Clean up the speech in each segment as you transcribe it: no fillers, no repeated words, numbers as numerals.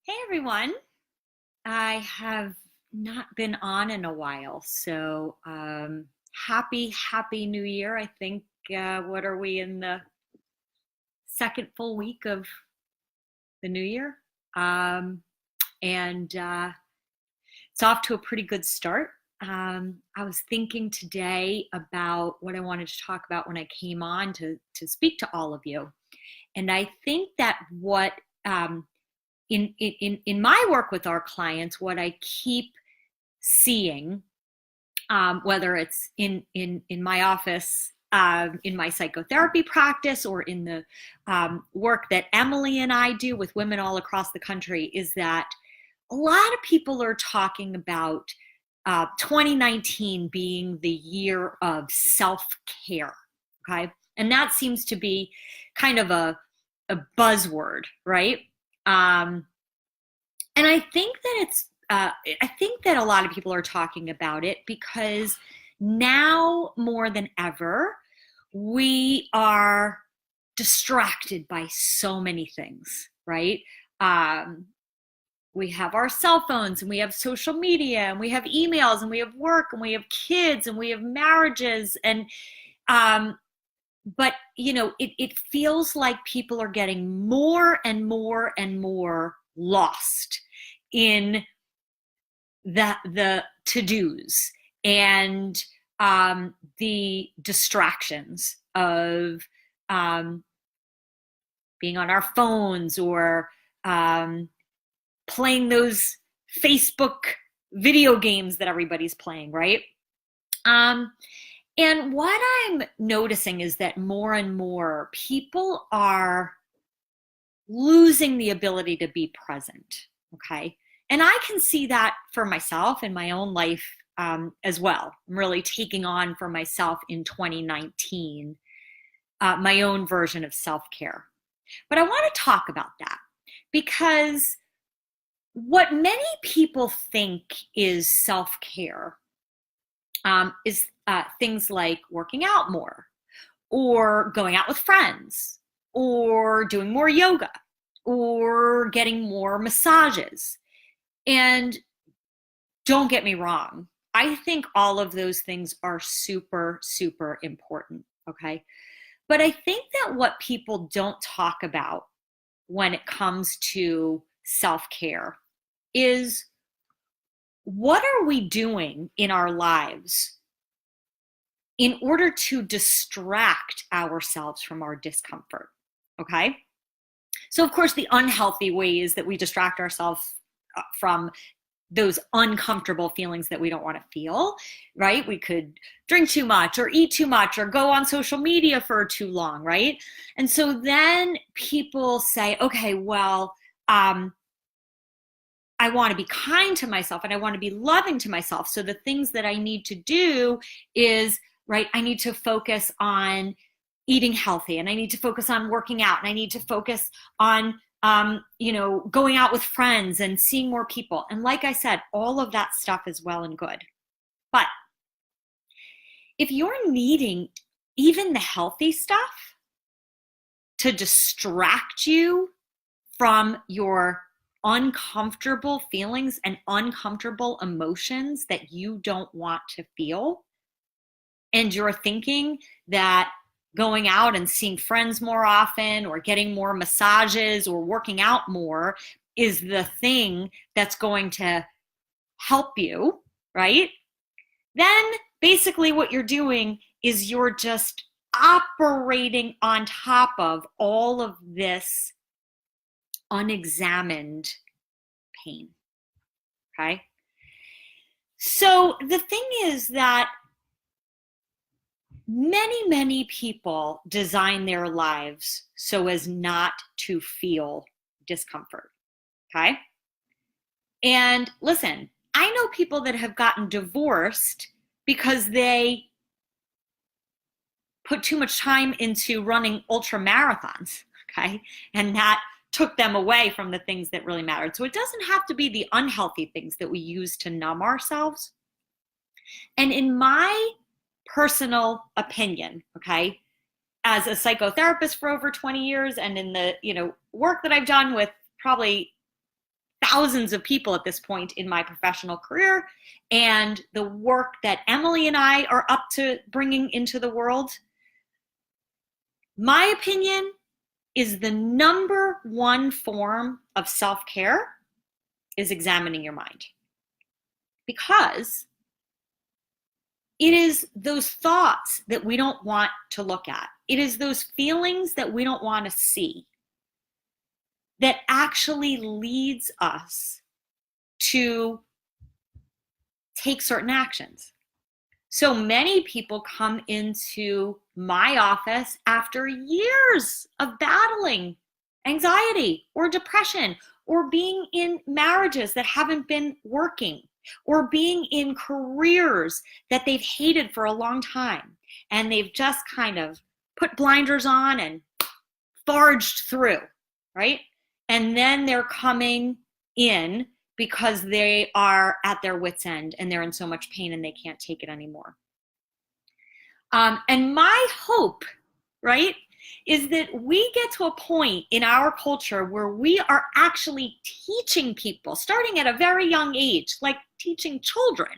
Hey everyone. I have not been on in a while, so happy New Year. I think, what are we in the second full week of the new year? Um, and It's off to a pretty good start. I was thinking today about what I wanted to talk about when I came on to speak to all of you. And I think that what in my work with our clients, what I keep seeing, whether it's in my office, in my psychotherapy practice, or in the work that Emily and I do with women all across the country, is that a lot of people are talking about 2019 being the year of self-care. Okay. And that seems to be kind of a buzzword, right? Um, and I think that I think that a lot of people are talking about it because now more than ever, we are distracted by so many things, right? Um, we have our cell phones and we have social media and we have emails and we have work and we have kids and we have marriages um, but it feels like people are getting more and more and more lost in the to-dos and the distractions of um, being on our phones or playing those Facebook video games that everybody's playing, right? And what I'm noticing is that more and more people are losing the ability to be present, okay? And I can see that for myself in my own life as well. I'm really taking on for myself in 2019 my own version of self-care. But I want to talk about that because what many people think is self-care is things like working out more or going out with friends or doing more yoga or getting more massages. And don't get me wrong, I think all of those things are super, super important, okay? But I think that what people don't talk about when it comes to self-care is, what are we doing in our lives in order to distract ourselves from our discomfort, okay? So, of course, the unhealthy ways that we distract ourselves from those uncomfortable feelings that we don't want to feel, right? We could drink too much or eat too much or go on social media for too long, right? And so then people say, okay, well, I want to be kind to myself and I want to be loving to myself. So the things that I need to do is, right, I need to focus on eating healthy and I need to focus on working out and I need to focus on going out with friends and seeing more people. And like I said, all of that stuff is well and good. But if you're needing even the healthy stuff to distract you from your uncomfortable feelings and uncomfortable emotions that you don't want to feel, and you're thinking that going out and seeing friends more often or getting more massages or working out more is the thing that's going to help you, right? Then basically what you're doing is you're just operating on top of all of this unexamined pain, okay? So the thing is that many people design their lives so as not to feel discomfort, okay? And listen, I know people that have gotten divorced because they put too much time into running ultra marathons, okay? And that took them away from the things that really mattered. So it doesn't have to be the unhealthy things that we use to numb ourselves. And in my personal opinion, okay, as a psychotherapist for over 20 years and in the, work that I've done with probably thousands of people at this point in my professional career, and the work that Emily and I are up to bringing into the world, my opinion is the number one form of self-care is examining your mind. Because it is those thoughts that we don't want to look at. It is those feelings that we don't want to see that actually leads us to take certain actions. So many people come into my office after years of battling anxiety or depression, or being in marriages that haven't been working, or being in careers that they've hated for a long time, and they've just kind of put blinders on and forged through, right? And then they're coming in because they are at their wit's end and they're in so much pain and they can't take it anymore. And my hope, right, is that we get to a point in our culture where we are actually teaching people, starting at a very young age, like teaching children,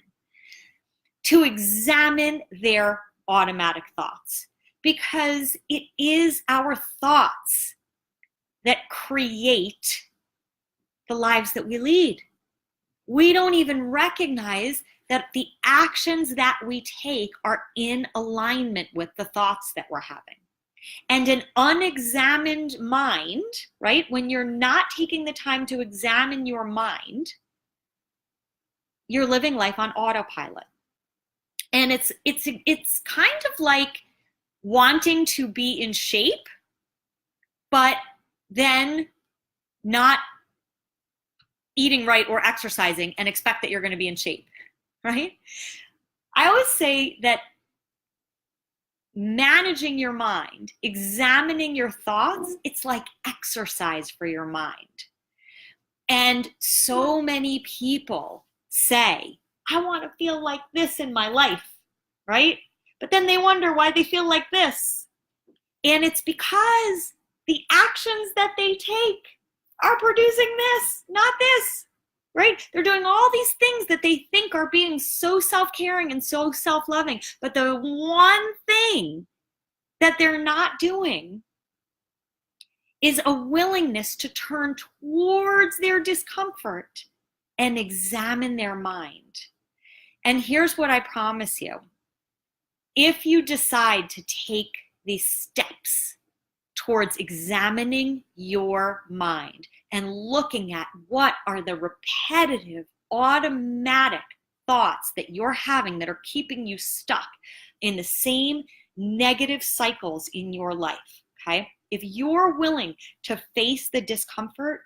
to examine their automatic thoughts. Because it is our thoughts that create the lives that we lead. We don't even recognize that the actions that we take are in alignment with the thoughts that we're having. And an unexamined mind, right, when you're not taking the time to examine your mind, you're living life on autopilot. And it's kind of like wanting to be in shape, but then not eating right or exercising and expect that you're going to be in shape, right? I always say that managing your mind, examining your thoughts, it's like exercise for your mind. And so many people say, I want to feel like this in my life, right? But then they wonder why they feel like this. And it's because the actions that they take are producing this, not this, right? They're doing all these things that they think are being so self-caring and so self-loving. But the one thing that they're not doing is a willingness to turn towards their discomfort and examine their mind. And here's what I promise you. If you decide to take these steps towards examining your mind and looking at what are the repetitive, automatic thoughts that you're having that are keeping you stuck in the same negative cycles in your life, okay? If you're willing to face the discomfort,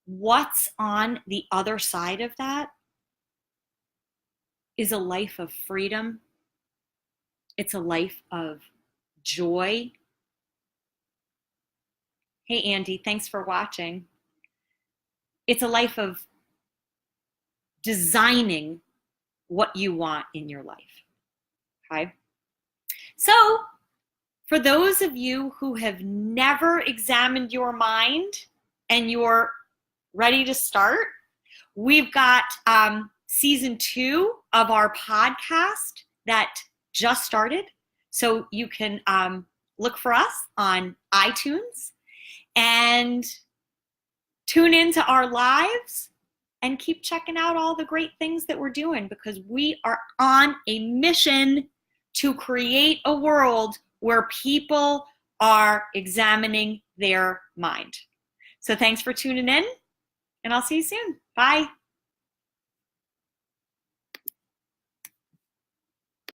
what's on the other side of that is a life of freedom. It's a life of joy. Hey, Andy, thanks for watching. It's a life of designing what you want in your life, okay? So, for those of you who have never examined your mind and you're ready to start, we've got season 2 of our podcast that just started. So you can look for us on iTunes and tune into our lives and keep checking out all the great things that we're doing, because we are on a mission to create a world where people are examining their mind. So thanks for tuning in, and I'll see you soon. Bye.